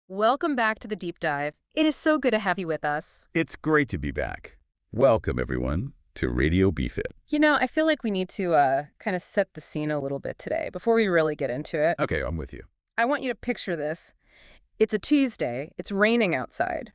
Welcome back to the deep dive. It is so good to have you with us. It's great to be back. Welcome, everyone, to Radio BFit. I feel like we need to kind of set the scene a little bit today before we really get into it. Okay, I'm with you. I want you to picture this. It's a Tuesday. It's raining outside.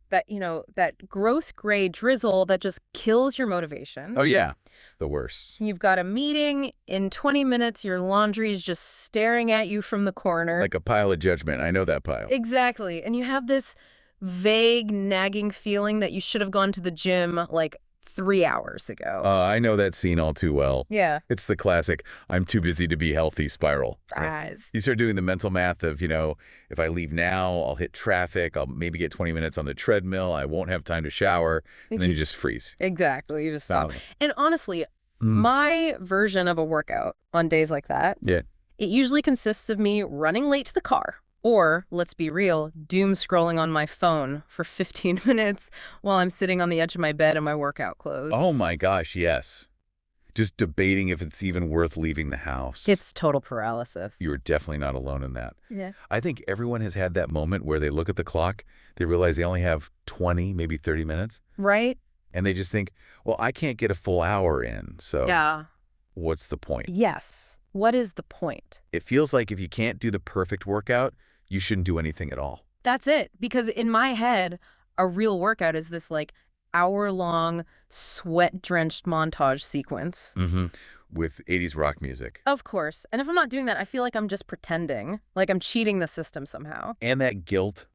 That gross gray drizzle that just kills your motivation. Oh, yeah. The worst. You've got a meeting. In 20 minutes, your laundry's just staring at you from the corner. Like a pile of judgment. I know that pile. Exactly. And you have this vague, nagging feeling that you should have gone to the gym like 3 hours ago. I know that scene all too well. Yeah. It's the classic, I'm too busy to be healthy spiral. Right? Guys. You start doing the mental math of, if I leave now, I'll hit traffic. I'll maybe get 20 minutes on the treadmill. I won't have time to shower. And then you just freeze. Exactly. You just stop. Stop. And honestly, my version of a workout on days like that, Yeah. it usually consists of me running late to the car. Or, let's be real, doom scrolling on my phone for 15 minutes while I'm sitting on the edge of my bed in my workout clothes. Oh my gosh, yes. Just debating if it's even worth leaving the house. It's total paralysis. You're definitely not alone in that. Yeah. I think everyone has had that moment where they look at the clock, they realize they only have 20, maybe 30 minutes, Right? and they just think, well, I can't get a full hour in, so Yeah. what's the point? Yes. What is the point? It feels like if you can't do the perfect workout, you shouldn't do anything at all. That's it. Because in my head, a real workout is this like hour-long, sweat-drenched montage sequence. With 80s rock music. Of course. And if I'm not doing that, I feel like I'm just pretending, like I'm cheating the system somehow. And that guilt.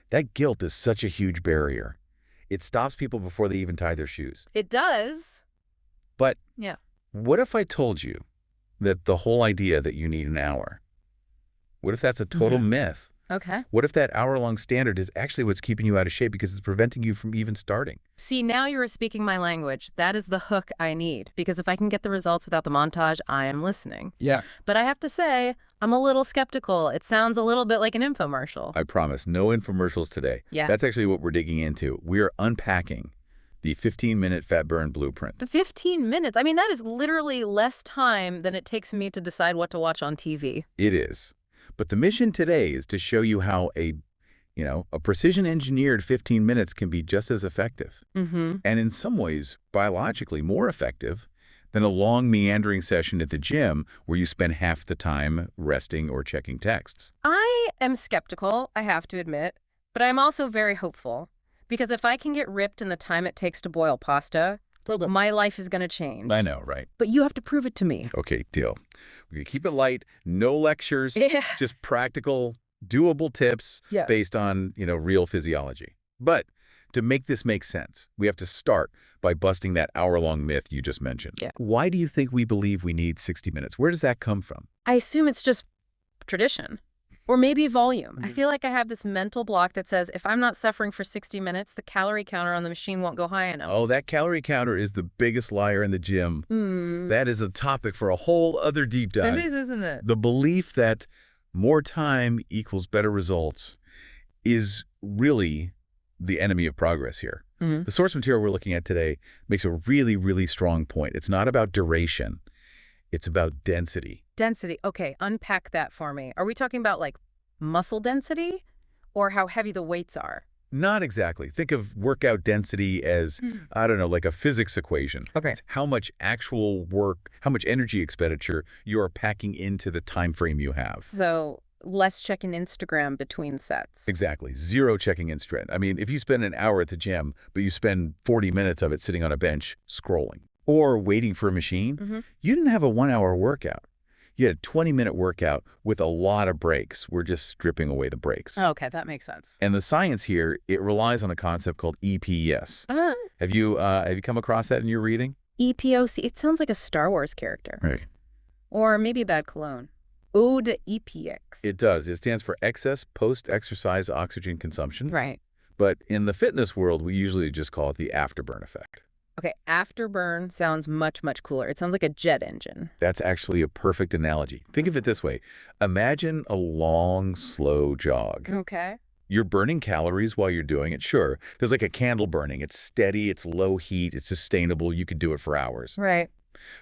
That guilt is such a huge barrier. It stops people before they even tie their shoes. It does. But Yeah. what if I told you that the whole idea that you need an hour, what if that's a total myth? Okay. What if that hour-long standard is actually what's keeping you out of shape because it's preventing you from even starting? See, now you're speaking my language. That is the hook I need. Because if I can get the results without the montage, I am listening. Yeah. But I have to say, I'm a little skeptical. It sounds a little bit like an infomercial. I promise, no infomercials today. Yeah. That's actually what we're digging into. We're unpacking the 15-minute fat burn blueprint. The 15 minutes. I mean, that is literally less time than it takes me to decide what to watch on TV. It is. But the mission today is to show you how a precision-engineered 15 minutes can be just as effective. And in some ways, biologically more effective than a long meandering session at the gym where you spend half the time resting or checking texts. I am skeptical, I have to admit, but I'm also very hopeful. Because if I can get ripped in the time it takes to boil pasta, my life is going to change. I know, right? But you have to prove it to me. Okay, deal. We're going to keep it light, no lectures, Yeah. just practical, doable tips based on, real physiology. But to make this make sense, we have to start by busting that hour-long myth you just mentioned. Yeah. Why do you think we believe we need 60 minutes? Where does that come from? I assume it's just tradition. Or maybe volume. I feel like I have this mental block that says if I'm not suffering for 60 minutes, the calorie counter on the machine won't go high enough. Oh, that calorie counter is the biggest liar in the gym. That is a topic for a whole other deep dive. It is, isn't it? The belief that more time equals better results is really the enemy of progress here. The source material we're looking at today makes a really, really strong point. It's not about duration. It's about density. Density. Okay, unpack that for me. Are we talking about like muscle density or how heavy the weights are? Not exactly. Think of workout density as, I don't know, like a physics equation. Okay. It's how much actual work, how much energy expenditure you are packing into the time frame you have. So less checking Instagram between sets. Exactly. Zero checking Instagram. I mean, if you spend an hour at the gym, but you spend 40 minutes of it sitting on a bench scrolling or waiting for a machine, you didn't have a 1-hour workout. You had a 20-minute workout with a lot of breaks. We're just stripping away the breaks. Okay, that makes sense. And the science here, it relies on a concept called EPS. Have you come across that in your reading? EPOC. It sounds like a Star Wars character. Right. Or maybe a bad cologne. Ode to EPX. It does. It stands for excess post-exercise oxygen consumption. Right. But in the fitness world, we usually just call it the afterburn effect. Okay, afterburn sounds much, much cooler. It sounds like a jet engine. That's actually a perfect analogy. Think of it this way. Imagine a long, slow jog. Okay. You're burning calories while you're doing it, sure. There's like a candle burning. It's steady, it's low heat, it's sustainable. You could do it for hours. Right.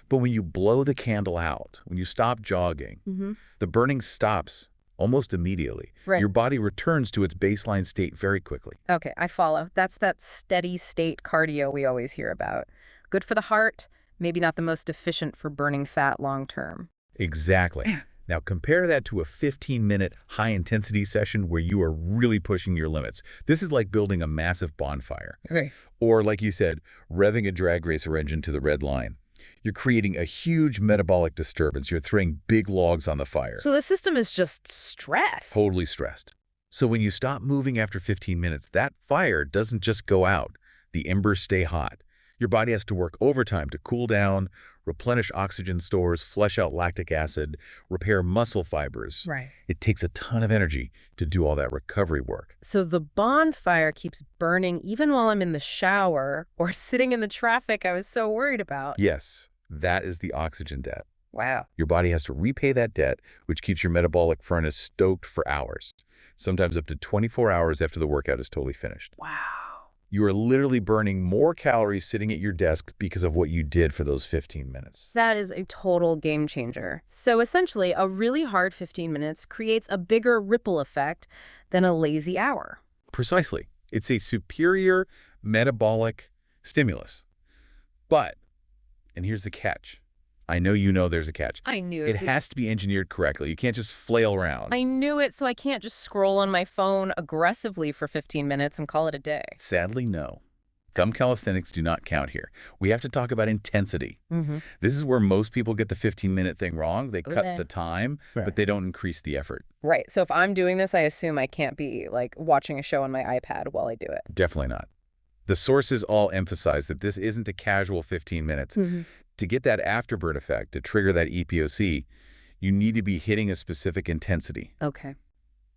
But when you blow the candle out, when you stop jogging, Mm-hmm. the burning stops almost immediately. Right. Your body returns to its baseline state very quickly. Okay, I follow. That's that steady state cardio we always hear about. Good for the heart, maybe not the most efficient for burning fat long term. Exactly. Now compare that to a 15-minute high-intensity session where you are really pushing your limits. This is like building a massive bonfire. Okay. Or, like you said, revving a drag racer engine to the red line. You're creating a huge metabolic disturbance. You're throwing big logs on the fire. So the system is just stressed. Totally stressed. So when you stop moving after 15 minutes, that fire doesn't just go out. The embers stay hot. Your body has to work overtime to cool down, replenish oxygen stores, flush out lactic acid, repair muscle fibers. Right. It takes a ton of energy to do all that recovery work. So the bonfire keeps burning even while I'm in the shower or sitting in the traffic I was so worried about. Yes, that is the oxygen debt. Wow. Your body has to repay that debt, which keeps your metabolic furnace stoked for hours, sometimes up to 24 hours after the workout is totally finished. Wow. You are literally burning more calories sitting at your desk because of what you did for those 15 minutes. That is a total game changer. So essentially, a really hard 15 minutes creates a bigger ripple effect than a lazy hour. Precisely. It's a superior metabolic stimulus. But, and here's the catch. I know you know there's a catch. I knew It has to be engineered correctly. You can't just flail around. I knew it, so I can't just scroll on my phone aggressively for 15 minutes and call it a day. Sadly, no. Thumb calisthenics do not count here. We have to talk about intensity. Mm-hmm. This is where most people get the 15-minute thing wrong. They cut Okay. the time, Right. but they don't increase the effort. Right, so if I'm doing this, I assume I can't be, like, watching a show on my iPad while I do it. Definitely not. The sources all emphasize that this isn't a casual 15 minutes. Mm-hmm. To get that afterburn effect, to trigger that EPOC, you need to be hitting a specific intensity. Okay.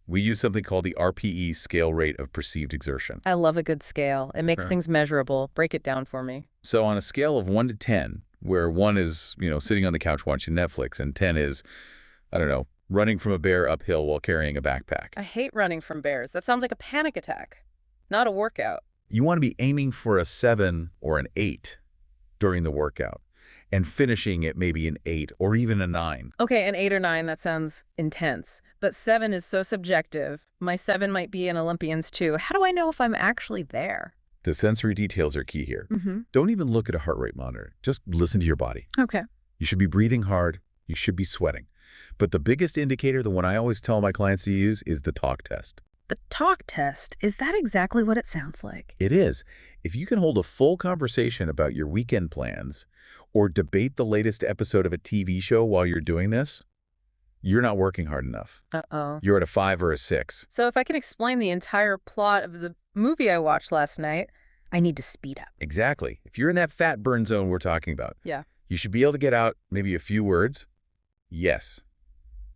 We use something called the RPE, scale rate of perceived exertion. I love a good scale. It makes Sure. things measurable. Break it down for me. So on a scale of 1 to 10, where 1 is, sitting on the couch watching Netflix, and 10 is, I don't know, running from a bear uphill while carrying a backpack. I hate running from bears. That sounds like a panic attack, not a workout. You want to be aiming for a 7 or an 8 during the workout, and finishing at maybe an 8 or even a 9. Okay, an 8 or 9, that sounds intense. But 7 is so subjective. My 7 might be an Olympian's too. How do I know if I'm actually there? The sensory details are key here. Mm-hmm. Don't even look at a heart rate monitor. Just listen to your body. Okay. You should be breathing hard. You should be sweating. But the biggest indicator, the one I always tell my clients to use, is the talk test. The talk test, is that exactly what it sounds like? It is. If you can hold a full conversation about your weekend plans or debate the latest episode of a TV show while you're doing this, you're not working hard enough. Uh-oh. You're at a 5 or a 6. So if I can explain the entire plot of the movie I watched last night, I need to speed up. Exactly. If you're in that fat burn zone we're talking about, Yeah. you should be able to get out maybe a few words. Yes.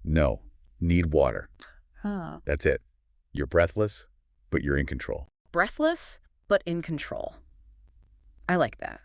No. Need water. Huh. That's it. You're breathless, but you're in control. Breathless, but in control. I like that.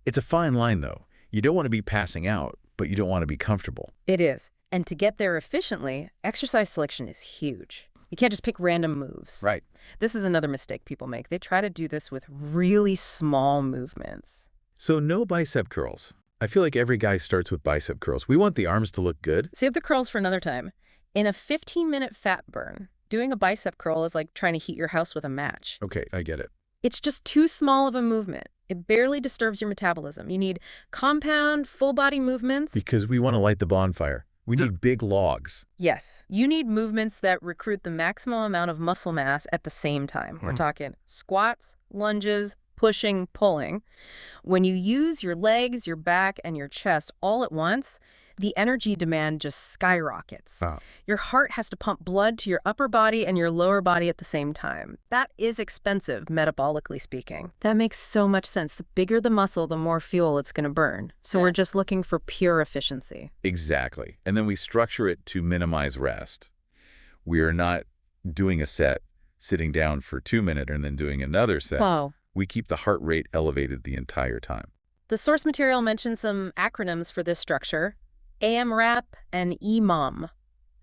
It's a fine line, though. You don't want to be passing out, but you don't want to be comfortable. It is. And to get there efficiently, exercise selection is huge. You can't just pick random moves. Right. This is another mistake people make. They try to do this with really small movements. So no bicep curls. I feel like every guy starts with bicep curls. We want the arms to look good. Save the curls for another time. In a 15-minute fat burn, doing a bicep curl is like trying to heat your house with a match. Okay, I get it. It's just too small of a movement. It barely disturbs your metabolism. You need compound, full-body movements. Because we want to light the bonfire. We need big logs. Yes, you need movements that recruit the maximum amount of muscle mass at the same time. We're talking squats, lunges, pushing, pulling. When you use your legs, your back, and your chest all at once, the energy demand just skyrockets. Wow. Your heart has to pump blood to your upper body and your lower body at the same time. That is expensive, metabolically speaking. That makes so much sense. The bigger the muscle, the more fuel it's going to burn. So we're just looking for pure efficiency. Exactly. And then we structure it to minimize rest. We are not doing a set, sitting down for 2 minutes, and then doing another set. Wow. We keep the heart rate elevated the entire time. The source material mentions some acronyms for this structure: AMRAP and EMOM.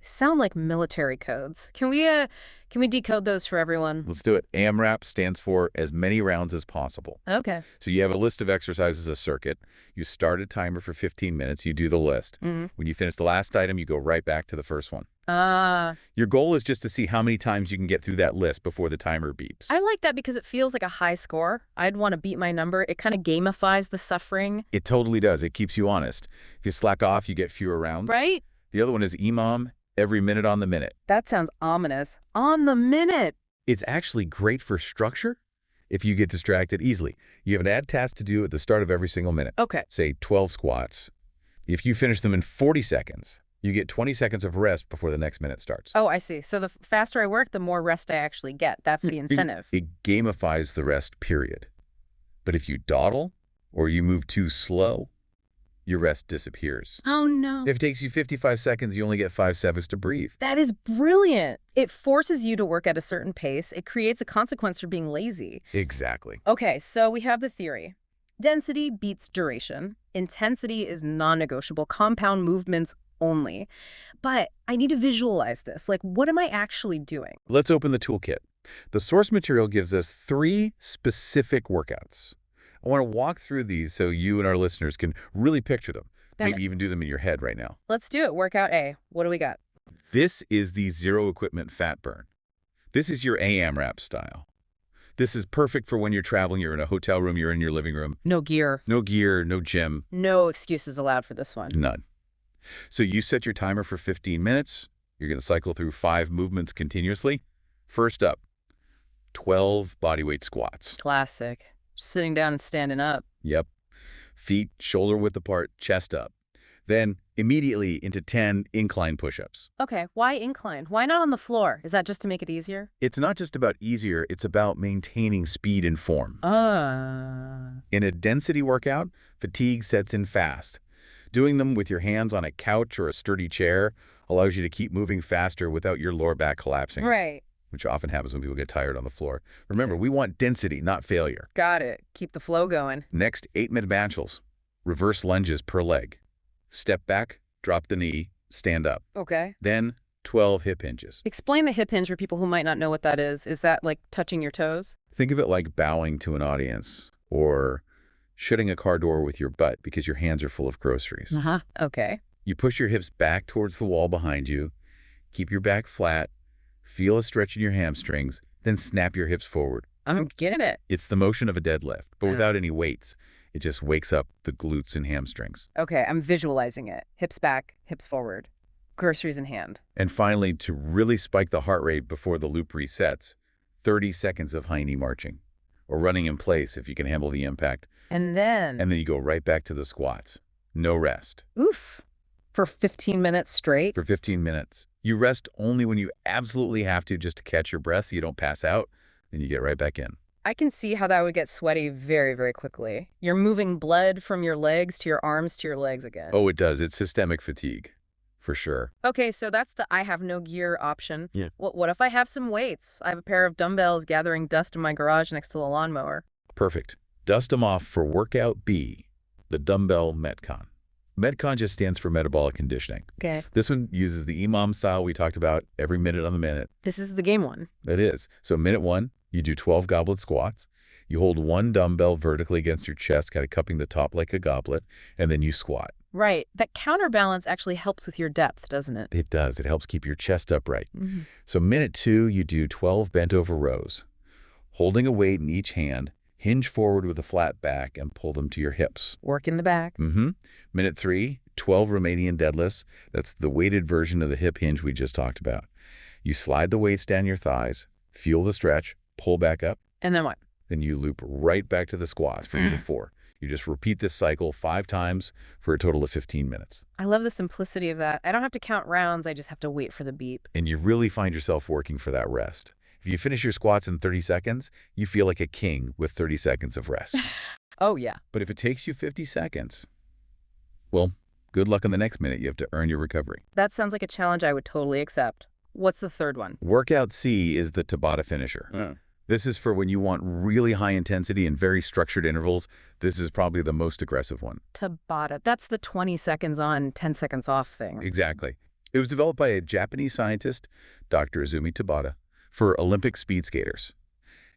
Sound like military codes. Can we decode those for everyone? Let's do it. AMRAP stands for as many rounds as possible. Okay. So you have a list of exercises, a circuit. You start a timer for 15 minutes. You do the list. Mm-hmm. When you finish the last item, you go right back to the first one. Ah. Your goal is just to see how many times you can get through that list before the timer beeps. I like that because it feels like a high score. I'd want to beat my number. It kind of gamifies the suffering. It totally does. It keeps you honest. If you slack off, you get fewer rounds. Right? The other one is EMOM, every minute on the minute. That sounds ominous. On the minute. It's actually great for structure if you get distracted easily. You have an add task to do at the start of every single minute. Okay. Say 12 squats. If you finish them in 40 seconds, you get 20 seconds of rest before the next minute starts. Oh, I see. So the faster I work, the more rest I actually get. That's the incentive. It gamifies the rest period. But if you dawdle or you move too slow, your rest disappears. Oh, no. If it takes you 55 seconds, you only get 5 seconds to breathe. That is brilliant. It forces you to work at a certain pace. It creates a consequence for being lazy. Exactly. Okay, so we have the theory. Density beats duration. Intensity is non-negotiable. Compound movements only. But I need to visualize this. Like, what am I actually doing? Let's open the toolkit. The source material gives us 3 specific workouts. I want to walk through these so you and our listeners can really picture them. Maybe even do them in your head right now. Let's do it. Workout A. What do we got? This is the zero equipment fat burn. This is your AMRAP style. This is perfect for when you're traveling, you're in a hotel room, you're in your living room. No gear. No gear, no gym. No excuses allowed for this one. None. So you set your timer for 15 minutes. You're going to cycle through 5 movements continuously. First up, 12 bodyweight squats. Classic. Sitting down and standing up. Yep. Feet shoulder width apart, chest up. Then immediately into 10 incline push-ups. Okay, why incline? Why not on the floor? Is that just to make it easier? It's not just about easier, it's about maintaining speed and form. In a density workout, fatigue sets in fast. Doing them with your hands on a couch or a sturdy chair allows you to keep moving faster without your lower back collapsing. Right. Which often happens when people get tired on the floor. Remember, we want density, not failure. Got it. Keep the flow going. Next, 8 mid-banchals. Reverse lunges per leg. Step back, drop the knee, stand up. Okay. Then 12 hip hinges. Explain the hip hinge for people who might not know what that is. Is that like touching your toes? Think of it like bowing to an audience or shutting a car door with your butt because your hands are full of groceries. Uh-huh. Okay. You push your hips back towards the wall behind you, keep your back flat, feel a stretch in your hamstrings, then snap your hips forward. I'm getting it. It's the motion of a deadlift, but without any weights. It just wakes up the glutes and hamstrings. Okay, I'm visualizing it. Hips back, hips forward, groceries in hand. And finally, to really spike the heart rate before the loop resets, 30 seconds of high knee marching, or running in place if you can handle the impact. And then you go right back to the squats. No rest. Oof. For 15 minutes straight? For 15 minutes. You rest only when you absolutely have to just to catch your breath so you don't pass out, then you get right back in. I can see how that would get sweaty very, very quickly. You're moving blood from your legs to your arms to your legs again. Oh, it does. It's systemic fatigue, for sure. Okay, so that's the I have no gear option. Yeah. What if I have some weights? I have a pair of dumbbells gathering dust in my garage next to the lawnmower. Perfect. Dust them off for workout B, the dumbbell Metcon. Metcon just stands for metabolic conditioning. Okay. This one uses the EMOM style we talked about, every minute on the minute. This is the game one. It is. So minute 1, you do 12 goblet squats. You hold 1 dumbbell vertically against your chest, kind of cupping the top like a goblet, and then you squat. Right. That counterbalance actually helps with your depth, doesn't it? It does. It helps keep your chest upright. Mm-hmm. So minute 2, you do 12 bent over rows. Holding a weight in each hand, hinge forward with a flat back and pull them to your hips. Work in the back. Minute 3, 12 Romanian deadlifts. That's the weighted version of the hip hinge we just talked about. You slide the weights down your thighs, feel the stretch, pull back up. And then what? Then you loop right back to the squats for minute 4. You just repeat this cycle 5 times for a total of 15 minutes. I love the simplicity of that. I don't have to count rounds. I just have to wait for the beep. And you really find yourself working for that rest. If you finish your squats in 30 seconds, you feel like a king with 30 seconds of rest. Oh, yeah. But if it takes you 50 seconds, well, good luck on the next minute. You have to earn your recovery. That sounds like a challenge I would totally accept. What's the third one? Workout C is the Tabata finisher. This is for when you want really high intensity and very structured intervals. This is probably the most aggressive one. Tabata. That's the 20 seconds on, 10 seconds off thing. Exactly. It was developed by a Japanese scientist, Dr. Izumi Tabata, for Olympic speed skaters.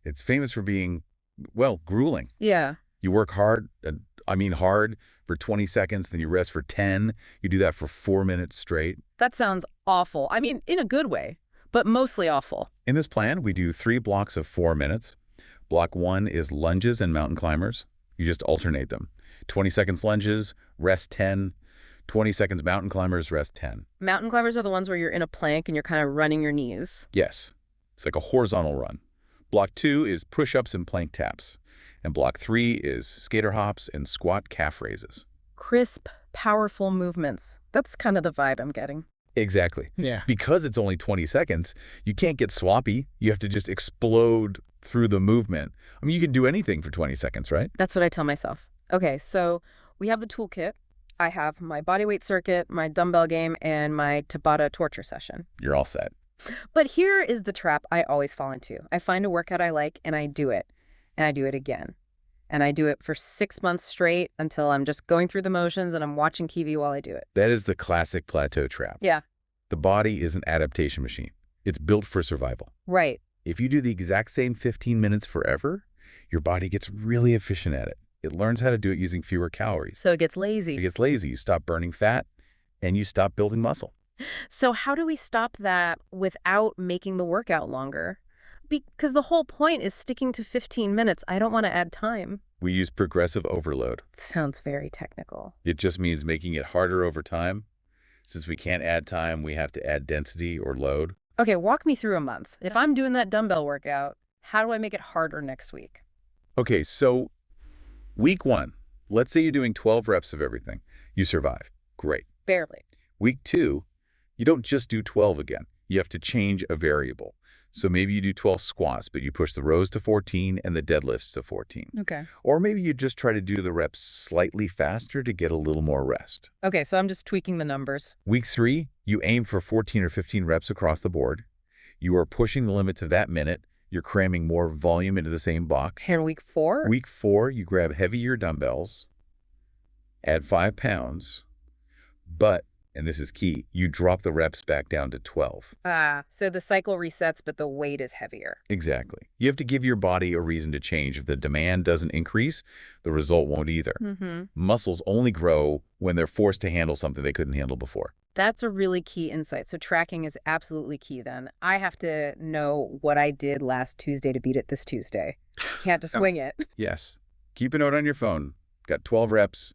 It's famous for being, well, grueling. Yeah. You work hard, hard for 20 seconds, then you rest for 10. You do that for 4 minutes straight. That sounds awful. I mean, in a good way, but mostly awful. In this plan, we do 3 blocks of 4 minutes. Block 1 is lunges and mountain climbers. You just alternate them. 20 seconds lunges, rest 10. 20 seconds mountain climbers, rest 10. Mountain climbers are the ones where you're in a plank and you're kind of running your knees. Yes. It's like a horizontal run. Block 2 is push-ups and plank taps. And block 3 is skater hops and squat calf raises. Crisp, powerful movements. That's kind of the vibe I'm getting. Exactly. Yeah. Because it's only 20 seconds, you can't get sloppy. You have to just explode through the movement. I mean, you can do anything for 20 seconds, right? That's what I tell myself. Okay, so we have the toolkit. I have my bodyweight circuit, my dumbbell game, and my Tabata torture session. You're all set. But here is the trap I always fall into. I find a workout I like, and I do it. And I do it again. And I do it for 6 months straight until I'm just going through the motions and I'm watching TV while I do it. That is the classic plateau trap. Yeah. The body is an adaptation machine. It's built for survival. Right. If you do the exact same 15 minutes forever, your body gets really efficient at it. It learns how to do it using fewer calories. So it gets lazy. It gets lazy. You stop burning fat, and you stop building muscle. So how do we stop that without making the workout longer? Because the whole point is sticking to 15 minutes. I don't want to add time. We use progressive overload. Sounds very technical. It just means making it harder over time. Since we can't add time, we have to add density or load. Okay, walk me through a month. If I'm doing that dumbbell workout, how do I make it harder next week? Okay, so week 1, let's say you're doing 12 reps of everything. You survive. Great. Barely. Week 2, you don't just do 12 again. You have to change a variable. So maybe you do 12 squats, but you push the rows to 14 and the deadlifts to 14. Okay. Or maybe you just try to do the reps slightly faster to get a little more rest. Okay, so I'm just tweaking the numbers. Week 3, you aim for 14 or 15 reps across the board. You are pushing the limits of that minute. You're cramming more volume into the same box. And week 4? Week 4, you grab heavier dumbbells, add 5 pounds, but, and this is key, you drop the reps back down to 12. So the cycle resets, but the weight is heavier. Exactly. You have to give your body a reason to change. If the demand doesn't increase, the result won't either. Mm-hmm. Muscles only grow when they're forced to handle something they couldn't handle before. That's a really key insight. So tracking is absolutely key then. I have to know what I did last Tuesday to beat it this Tuesday. Can't just wing it. Yes. Keep a note on your phone. Got 12 reps.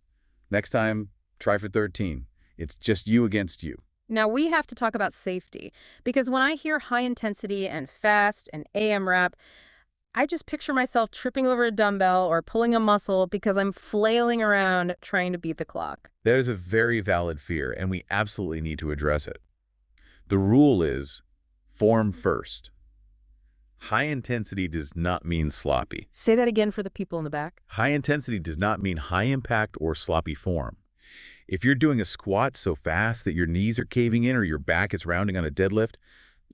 Next time, try for 13. It's just you against you. Now, we have to talk about safety, because when I hear high intensity and fast and AMRAP, I just picture myself tripping over a dumbbell or pulling a muscle because I'm flailing around trying to beat the clock. That is a very valid fear, and we absolutely need to address it. The rule is form first. High intensity does not mean sloppy. Say that again for the people in the back. High intensity does not mean high impact or sloppy form. If you're doing a squat so fast that your knees are caving in or your back is rounding on a deadlift,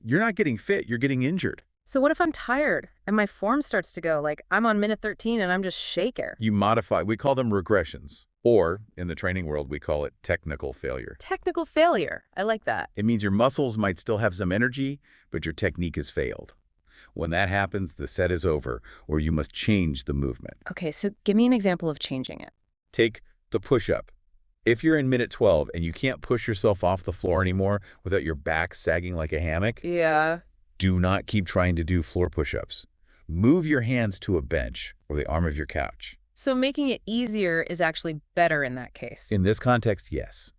you're not getting fit, you're getting injured. So what if I'm tired and my form starts to go, like I'm on minute 13 and I'm just shaker? You modify, we call them regressions, or in the training world, we call it technical failure. Technical failure. I like that. It means your muscles might still have some energy, but your technique has failed. When that happens, the set is over, or you must change the movement. Okay, so give me an example of changing it. Take the push-up. If you're in minute 12 and you can't push yourself off the floor anymore without your back sagging like a hammock, Yeah. do not keep trying to do floor push-ups. Move your hands to a bench or the arm of your couch. So making it easier is actually better in that case. In this context, yes.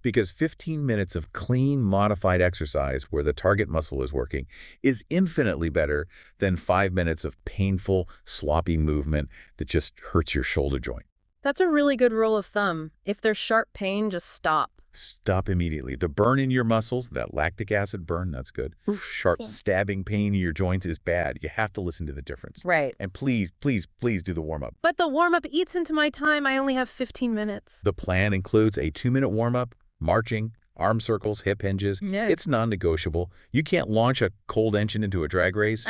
Because 15 minutes of clean, modified exercise where the target muscle is working is infinitely better than 5 minutes of painful, sloppy movement that just hurts your shoulder joint. That's a really good rule of thumb. If there's sharp pain, just stop. Stop immediately. The burn in your muscles, that lactic acid burn, that's good. Sharp stabbing pain in your joints is bad. You have to listen to the difference. Right. And please, please, please do the warm-up. But the warm-up eats into my time. I only have 15 minutes. The plan includes a 2-minute warm-up, marching, arm circles, hip hinges. Yeah. It's non-negotiable. You can't launch a cold engine into a drag race.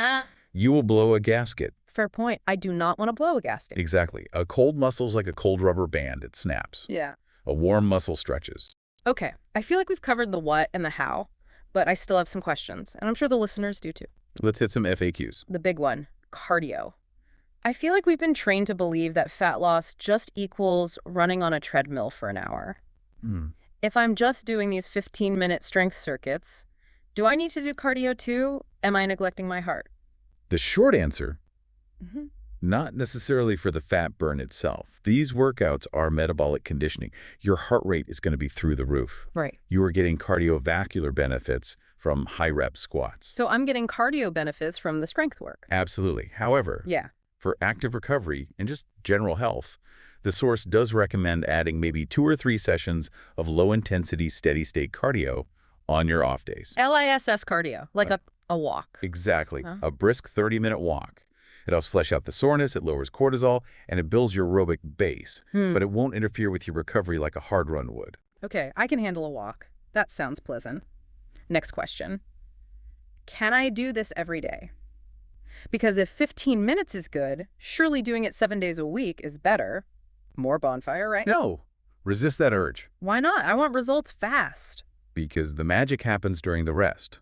You will blow a gasket. Fair point. I do not want to blow a gasket. Exactly. A cold muscle's like a cold rubber band. It snaps. Yeah. A warm muscle stretches. Okay, I feel like we've covered the what and the how, but I still have some questions, and I'm sure the listeners do too. Let's hit some FAQs. The big one, cardio. I feel like we've been trained to believe that fat loss just equals running on a treadmill for an hour. Hmm. If I'm just doing these 15-minute strength circuits, do I need to do cardio too? Am I neglecting my heart? The short answer, Hmm. not necessarily for the fat burn itself. These workouts are metabolic conditioning. Your heart rate is going to be through the roof. Right. You are getting cardiovascular benefits from high-rep squats. So I'm getting cardio benefits from the strength work. Absolutely. However, Yeah. for active recovery and just general health, the source does recommend adding maybe 2 or 3 sessions of low-intensity, steady-state cardio on your off days. LISS cardio, like a walk. Exactly. Huh? A brisk 30-minute walk. It helps flesh out the soreness, it lowers cortisol, and it builds your aerobic base. But it won't interfere with your recovery like a hard run would. Okay, I can handle a walk. That sounds pleasant. Next question. Can I do this every day? Because if 15 minutes is good, surely doing it 7 days a week is better. More bonfire, right? No. Resist that urge, Why not? I want results fast. because the magic happens during the rest,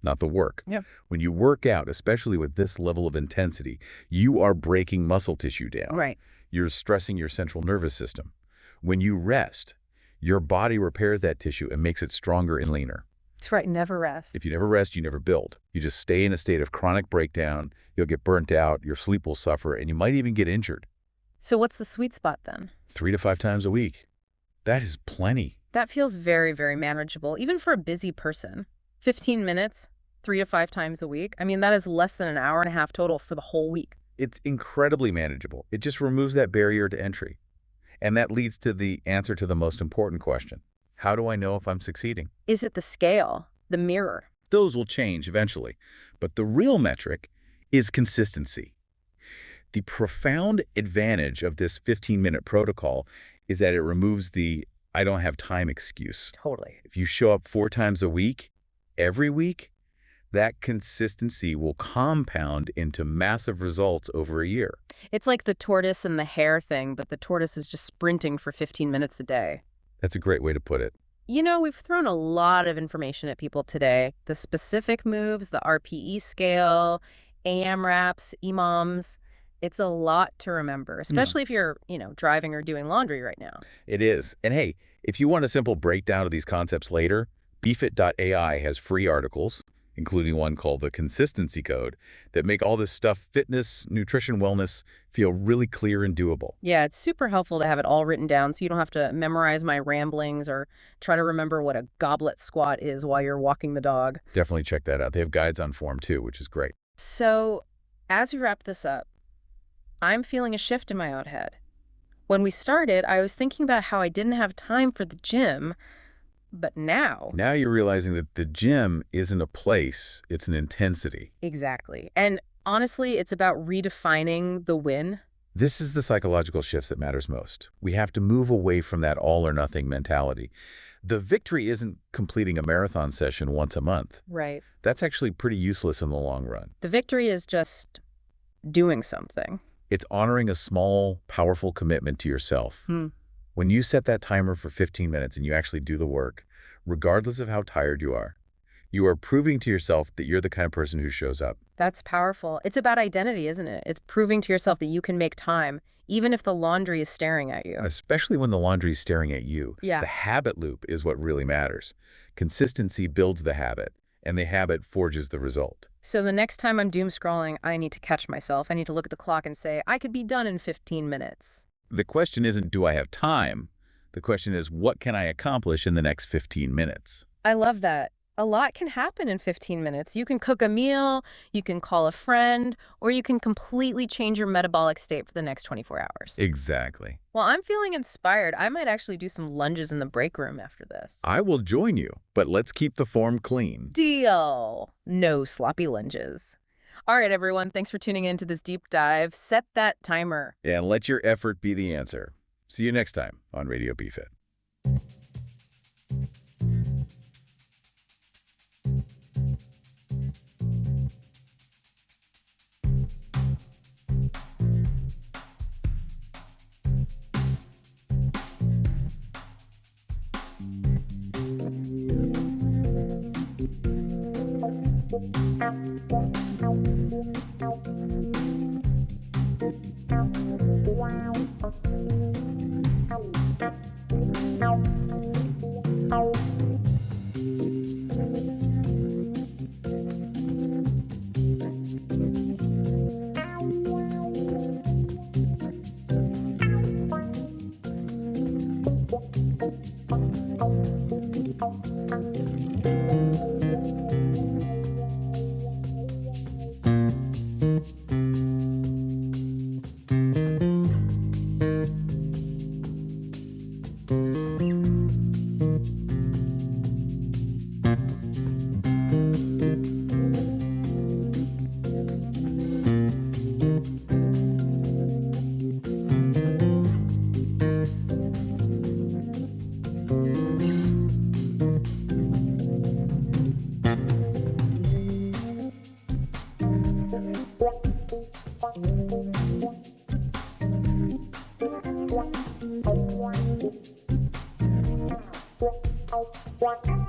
not the work. Yeah. When you work out, especially with this level of intensity, you are breaking muscle tissue down. Right. You're stressing your central nervous system. When you rest, your body repairs that tissue and makes it stronger and leaner. That's right. Never rest. If you never rest, you never build. You just stay in a state of chronic breakdown, you'll get burnt out, your sleep will suffer, and you might even get injured. So what's the sweet spot then? 3 to 5 times a week. That is plenty. That feels very, very manageable, even for a busy person. 15 minutes, 3 to 5 times a week. I mean, that is less than an hour and a half total for the whole week. It's incredibly manageable. It just removes that barrier to entry. And that leads to the answer to the most important question. How do I know if I'm succeeding? Is it the scale, the mirror? Those will change eventually. But the real metric is consistency. The profound advantage of this 15-minute protocol is that it removes the I don't have time excuse. Totally. If you show up 4 times a week, every week, that consistency will compound into massive results over a year. It's like the tortoise and the hare thing, but the tortoise is just sprinting for 15 minutes a day. That's a great way to put it. You know, we've thrown a lot of information at people today. The specific moves, the RPE scale, AMRAPs, EMOMs. It's a lot to remember, especially if you're, driving or doing laundry right now. It is. And hey, if you want a simple breakdown of these concepts later, BeFit.ai has free articles, including one called The Consistency Code, that make all this stuff, fitness, nutrition, wellness, feel really clear and doable. Yeah, it's super helpful to have it all written down so you don't have to memorize my ramblings or try to remember what a goblet squat is while you're walking the dog. Definitely check that out. They have guides on form too, which is great. So, as we wrap this up, I'm feeling a shift in my own head. When we started, I was thinking about how I didn't have time for the gym, but now... Now you're realizing that the gym isn't a place, it's an intensity. Exactly. And honestly, it's about redefining the win. This is the psychological shifts that matters most. We have to move away from that all-or-nothing mentality. The victory isn't completing a marathon session once a month. Right. That's actually pretty useless in the long run. The victory is just doing something. It's honoring a small, powerful commitment to yourself. When you set that timer for 15 minutes and you actually do the work, regardless of how tired you are proving to yourself that you're the kind of person who shows up. That's powerful. It's about identity, isn't it? It's proving to yourself that you can make time, even if the laundry is staring at you. Especially when the laundry is staring at you. Yeah. The habit loop is what really matters. Consistency builds the habit, and the habit forges the result. So the next time I'm doom scrolling, I need to catch myself. I need to look at the clock and say, I could be done in 15 minutes. The question isn't, do I have time? The question is, what can I accomplish in the next 15 minutes? I love that. A lot can happen in 15 minutes. You can cook a meal, you can call a friend, or you can completely change your metabolic state for the next 24 hours. Exactly. Well, I'm feeling inspired. I might actually do some lunges in the break room after this. I will join you, but let's keep the form clean. Deal. No sloppy lunges. All right, everyone. Thanks for tuning in to this deep dive. Set that timer. And let your effort be the answer. See you next time on Radio BeFit. What?